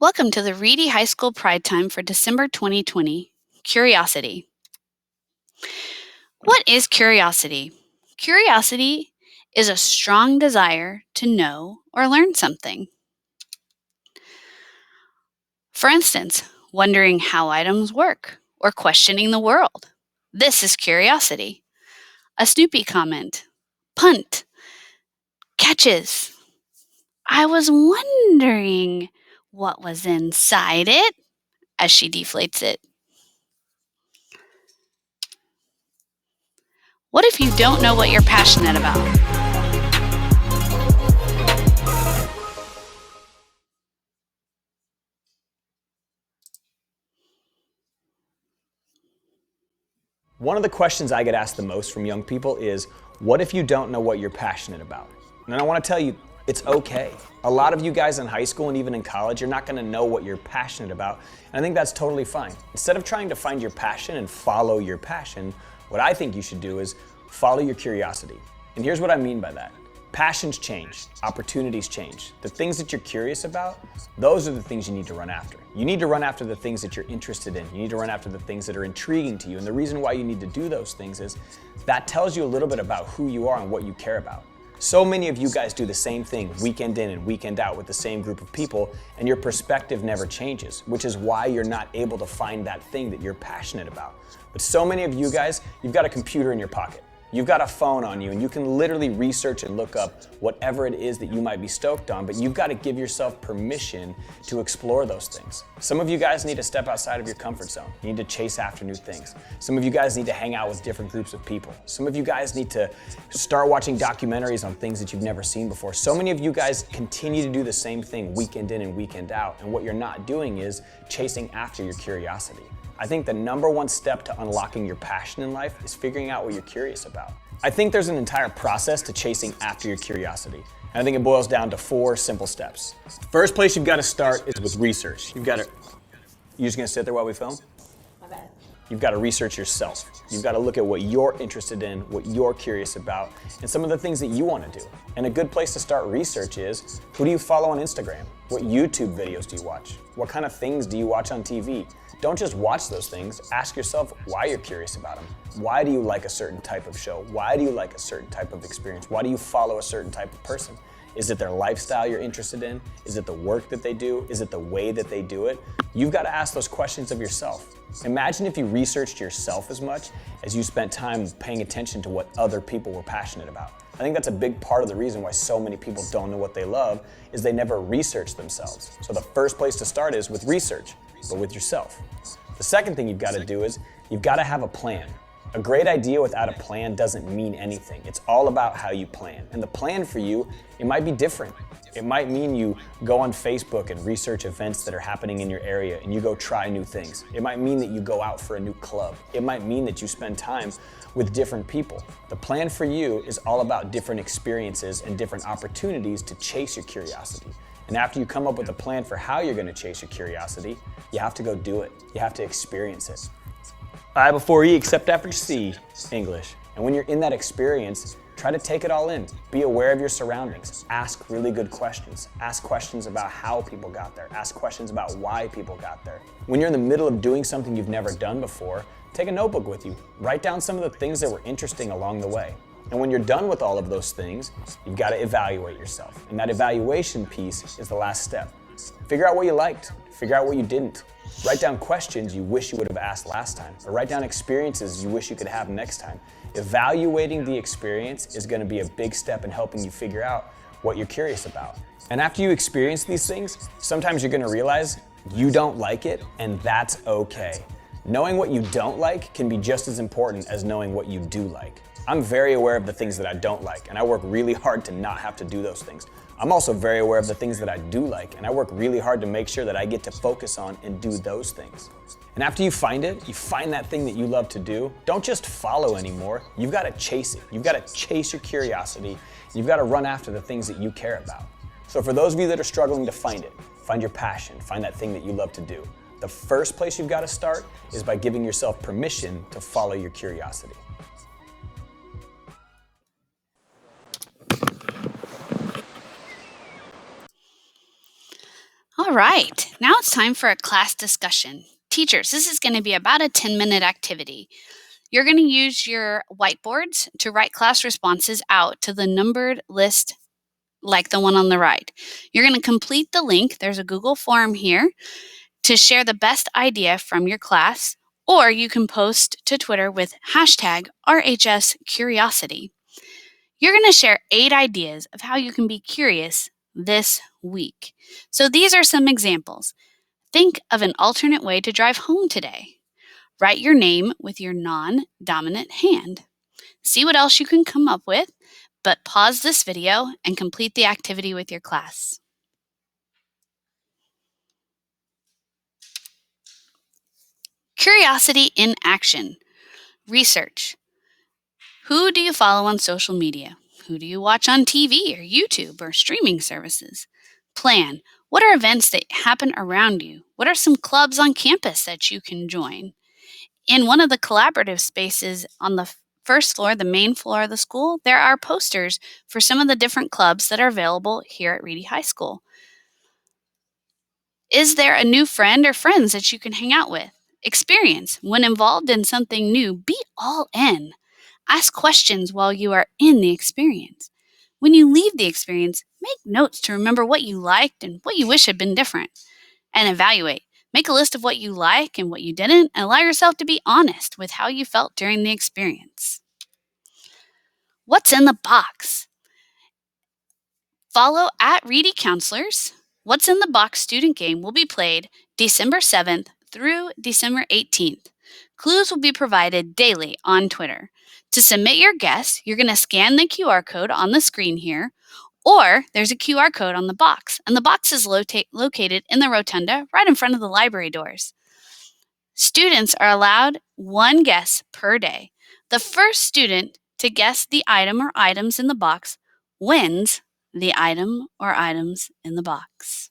Welcome to the Reedy High School Pride Time for December 2020. Curiosity. What is curiosity? Curiosity is a strong desire to know or learn something. For instance, wondering how items work or questioning the world. This is curiosity. A Snoopy comment. Punt. Catches. I was wondering what was inside it as she deflates it. What if you don't know what you're passionate about? One of the questions I get asked the most from young people is, what if you don't know what you're passionate about? And I want to tell you, it's okay. A lot of you guys in high school and even in college, you're not going to know what you're passionate about. And I think that's totally fine. Instead of trying to find your passion and follow your passion, what I think you should do is follow your curiosity. And here's what I mean by that. Passions change, opportunities change. The things that you're curious about, those are the things you need to run after. You need to run after the things that you're interested in. You need to run after the things that are intriguing to you. And the reason why you need to do those things is that tells you a little bit about who you are and what you care about. So many of you guys do the same thing weekend in and weekend out with the same group of people, and your perspective never changes, which is why you're not able to find that thing that you're passionate about. But so many of you guys, you've got a computer in your pocket. You've got a phone on you and you can literally research and look up whatever it is that you might be stoked on, but you've got to give yourself permission to explore those things. Some of you guys need to step outside of your comfort zone. You need to chase after new things. Some of you guys need to hang out with different groups of people. Some of you guys need to start watching documentaries on things that you've never seen before. So many of you guys continue to do the same thing weekend in and weekend out, and what you're not doing is chasing after your curiosity. I think the number one step to unlocking your passion in life is figuring out what you're curious about. I think there's an entire process to chasing after your curiosity. And I think it boils down to 4 simple steps. The first place you've got to start is with research. You just gonna sit there while we film? My bad. You've got to research yourself. You've got to look at what you're interested in, what you're curious about, and some of the things that you want to do. And a good place to start research is, who do you follow on Instagram? What YouTube videos do you watch? What kind of things do you watch on TV? Don't just watch those things. Ask yourself why you're curious about them. Why do you like a certain type of show? Why do you like a certain type of experience? Why do you follow a certain type of person? Is it their lifestyle you're interested in? Is it the work that they do? Is it the way that they do it? You've got to ask those questions of yourself. Imagine if you researched yourself as much as you spent time paying attention to what other people were passionate about. I think that's a big part of the reason why so many people don't know what they love, is they never research themselves. So the first place to start is with research, but with yourself. The second thing you've got to do is you've got to have a plan. A great idea without a plan doesn't mean anything. It's all about how you plan. And the plan for you, it might be different. It might mean you go on Facebook and research events that are happening in your area and you go try new things. It might mean that you go out for a new club. It might mean that you spend time with different people. The plan for you is all about different experiences and different opportunities to chase your curiosity. And after you come up with a plan for how you're going to chase your curiosity, you have to go do it. You have to experience it. I before E except after C, English. And when you're in that experience, try to take it all in. Be aware of your surroundings. Ask really good questions. Ask questions about how people got there. Ask questions about why people got there. When you're in the middle of doing something you've never done before, take a notebook with you. Write down some of the things that were interesting along the way. And when you're done with all of those things, you've got to evaluate yourself. And that evaluation piece is the last step. Figure out what you liked. Figure out what you didn't. Write down questions you wish you would have asked last time, or write down experiences you wish you could have next time. Evaluating the experience is going to be a big step in helping you figure out what you're curious about. And after you experience these things, sometimes you're going to realize you don't like it, and that's okay. Knowing what you don't like can be just as important as knowing what you do like. I'm very aware of the things that I don't like, and I work really hard to not have to do those things. I'm also very aware of the things that I do like, and I work really hard to make sure that I get to focus on and do those things. And after you find it, you find that thing that you love to do, don't just follow anymore. You've got to chase it. You've got to chase your curiosity. You've got to run after the things that you care about. So for those of you that are struggling to find it, find your passion, find that thing that you love to do. The first place you've got to start is by giving yourself permission to follow your curiosity. All right, now it's time for a class discussion. Teachers, this is going to be about a 10-minute activity. You're going to use your whiteboards to write class responses out to the numbered list like the one on the right. You're going to complete the link. There's a Google form here to share the best idea from your class, or you can post to Twitter with hashtag RHS Curiosity. You're going to share 8 ideas of how you can be curious this week. So these are some examples. Think of an alternate way to drive home today. Write your name with your non-dominant hand. See what else you can come up with, but pause this video and complete the activity with your class. Curiosity in action. Research. Who do you follow on social media? Who do you watch on TV or YouTube or streaming services? Plan. What are events that happen around you? What are some clubs on campus that you can join? In one of the collaborative spaces on the first floor, the main floor of the school, there are posters for some of the different clubs that are available here at Reedy High School. Is there a new friend or friends that you can hang out with? Experience. When involved in something new, be all in. Ask questions while you are in the experience. When you leave the experience, make notes to remember what you liked and what you wish had been different. And evaluate. Make a list of what you like and what you didn't, and allow yourself to be honest with how you felt during the experience. What's in the box? Follow at Reedy Counselors. What's in the Box student game will be played December 7th through December 18th. Clues will be provided daily on Twitter. To submit your guess, you're going to scan the QR code on the screen here, or there's a QR code on the box, and the box is located in the rotunda right in front of the library doors. Students are allowed one guess per day. The first student to guess the item or items in the box wins the item or items in the box.